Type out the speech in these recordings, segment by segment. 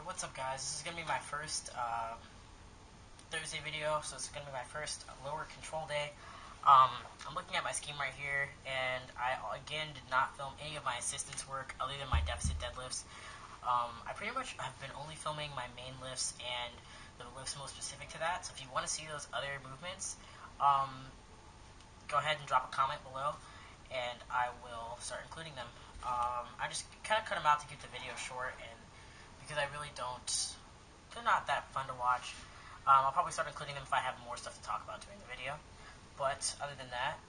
What's up guys, this is going to be my first Thursday video, so it's going to be my first lower control day. I'm looking at my scheme right here, and I again did not film any of my assistance work other than my deficit deadlifts. I pretty much have been only filming my main lifts and the lifts most specific to that, so if you want to see those other movements, go ahead and drop a comment below, and I will start including them. I just kind of cut them out to keep the video short, and because I really they're not that fun to watch. I'll probably start including them if I have more stuff to talk about during the video. But other than that,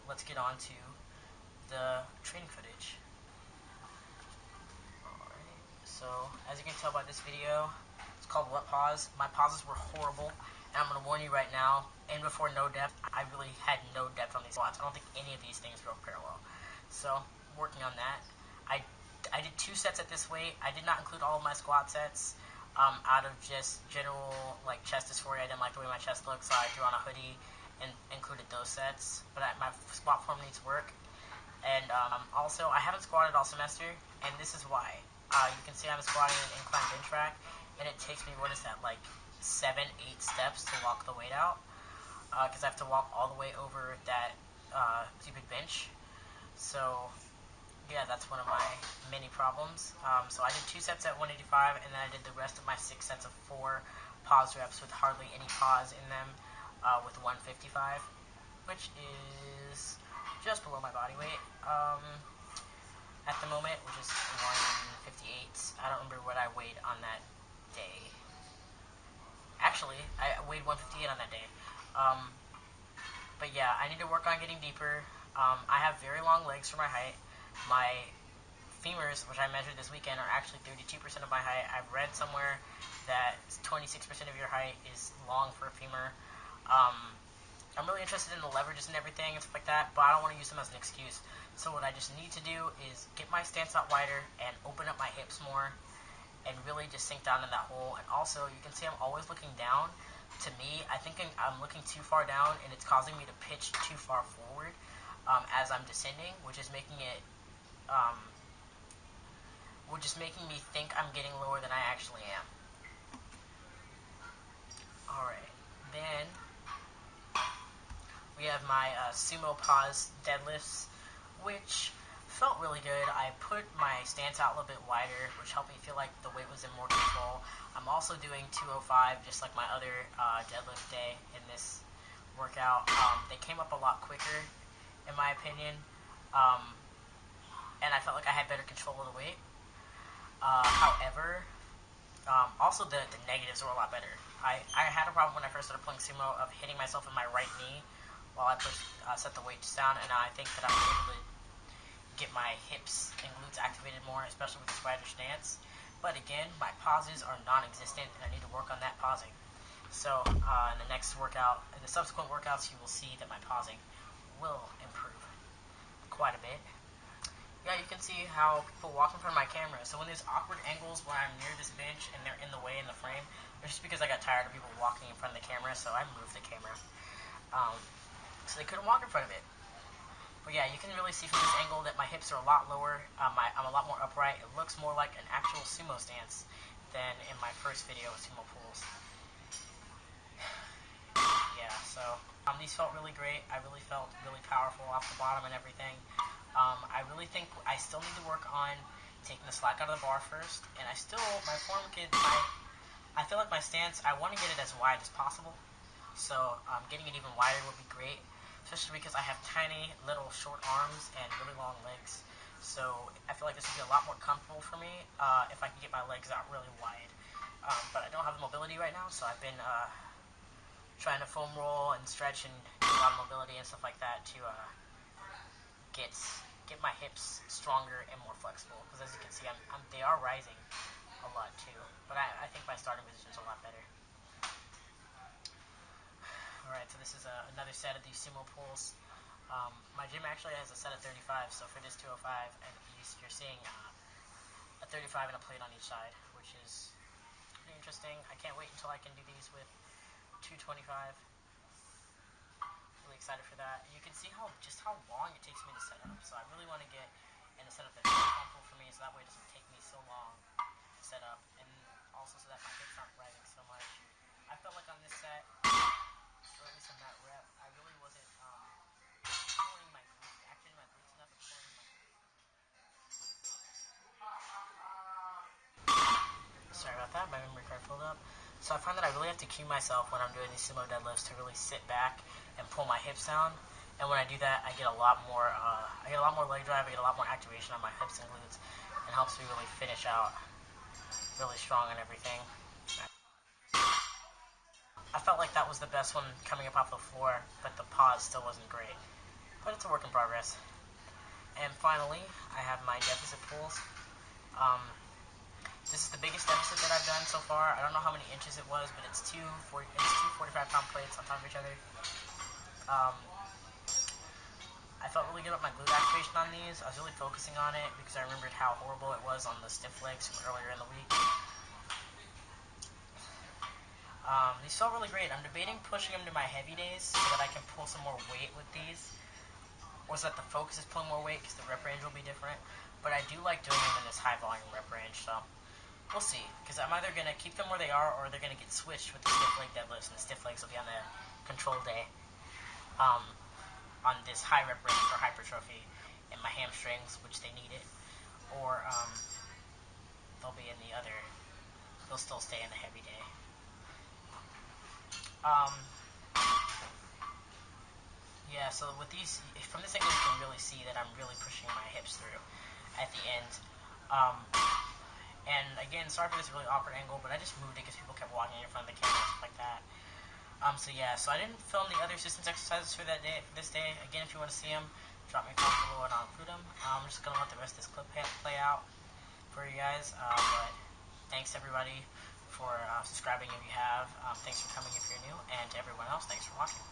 let's get on to the training footage. Alright, so as you can tell by this video, it's called What Pause. My pauses were horrible, and I'm going to warn you right now, and before no depth, I really had no depth on these squats. I don't think any of these things go parallel. So, working on that. I did 2 sets at this weight. I did not include all of my squat sets out of just general like chest dysphoria. I didn't like the way my chest looked, so I threw on a hoodie and included those sets. But my squat form needs work. And also, I haven't squatted all semester, and this is why. You can see I'm squatting an incline bench rack, and it takes me, what is that, like 7-8 steps to walk the weight out, because I have to walk all the way over that stupid bench. So yeah, that's one of my many problems. So I did 2 sets at 185, and then I did the rest of my 6 sets of 4 pause reps with hardly any pause in them with 155, which is just below my body weight at the moment, which is 158. I don't remember what I weighed on that day. Actually, I weighed 158 on that day. But yeah, I need to work on getting deeper. I have very long legs for my height. My femurs, which I measured this weekend, are actually 32% of my height. I've read somewhere that 26% of your height is long for a femur. I'm really interested in the leverages and everything and stuff like that, but I don't want to use them as an excuse. So what I just need to do is get my stance out wider and open up my hips more and really just sink down in that hole. And also, you can see I'm always looking down. To me, I think I'm looking too far down, and it's causing me to pitch too far forward as I'm descending, which is making me think I'm getting lower than I actually am. Alright, then we have my sumo pause deadlifts, which felt really good. I put my stance out a little bit wider, which helped me feel like the weight was in more control. I'm also doing 205, just like my other deadlift day in this workout. They came up a lot quicker, in my opinion, and I felt like I had better control of the weight. However, also the negatives were a lot better. I had a problem when I first started playing sumo of hitting myself in my right knee while I set the weights down, and I think that I was able to get my hips and glutes activated more, especially with this wider stance. But again, my pauses are non-existent, and I need to work on that pausing. So in the next workout, in the subsequent workouts, you will see that my pausing will improve quite a bit. Yeah, you can see how people walk in front of my camera. So when there's awkward angles when I'm near this bench and they're in the way in the frame, it's just because I got tired of people walking in front of the camera, so I moved the camera. So they couldn't walk in front of it. But yeah, you can really see from this angle that my hips are a lot lower. I'm a lot more upright. It looks more like an actual sumo stance than in my first video with sumo pulls. Yeah, so these felt really great. I really felt really powerful off the bottom and everything. I really think I still need to work on taking the slack out of the bar first, and I feel like my stance, I want to get it as wide as possible, so getting it even wider would be great, especially because I have tiny little short arms and really long legs, so I feel like this would be a lot more comfortable for me if I can get my legs out really wide, but I don't have the mobility right now, so I've been trying to foam roll and stretch and do a lot of mobility and stuff like that to get my hips stronger and more flexible, because as you can see, they are rising a lot too, but I think my starting position is a lot better. Alright, so this is another set of these sumo pulls. My gym actually has a set of 35, so for this 205, and you're seeing a 35 and a plate on each side, which is pretty interesting. I can't wait until I can do these with 225. Really excited for that. And you can see just how long it takes me to set up. So I really want to get in a setup that's comfortable for me, so that way it doesn't take me so long to set up. And about that. My memory card filled up. So I find that I really have to cue myself when I'm doing these sumo deadlifts to really sit back and pull my hips down. And when I do that, I get a lot more leg drive. I get a lot more activation on my hips and glutes, and helps me really finish out really strong and everything. I felt like that was the best one coming up off the floor, but the pause still wasn't great. But it's a work in progress. And finally, I have my deficit pulls. This is the biggest deficit that I've done so far. I don't know how many inches it was, but it's two 45-pound plates on top of each other. I felt really good about my glute activation on these. I was really focusing on it because I remembered how horrible it was on the stiff legs from earlier in the week. These felt really great. I'm debating pushing them to my heavy days so that I can pull some more weight with these, or so that the focus is pulling more weight because the rep range will be different. But I do like doing them in this high volume rep range, so we'll see. Because I'm either going to keep them where they are, or they're going to get switched with the stiff leg deadlifts, and the stiff legs will be on the control day. On this high rep range for hypertrophy in my hamstrings, which they need it, or they'll be in the other. They'll still stay in the heavy day. Yeah, so with these, from this angle you can really see that I'm really pushing my hips through at the end. And again, sorry for this really awkward angle, but I just moved it because people kept walking in front of the camera and stuff like that. So yeah, so I didn't film the other resistance exercises for this day. Again, if you want to see them, drop me a comment below and I'll include them. I'm just going to let the rest of this clip play out for you guys. But thanks everybody for subscribing if you have. Thanks for coming if you're new. And to everyone else, thanks for watching.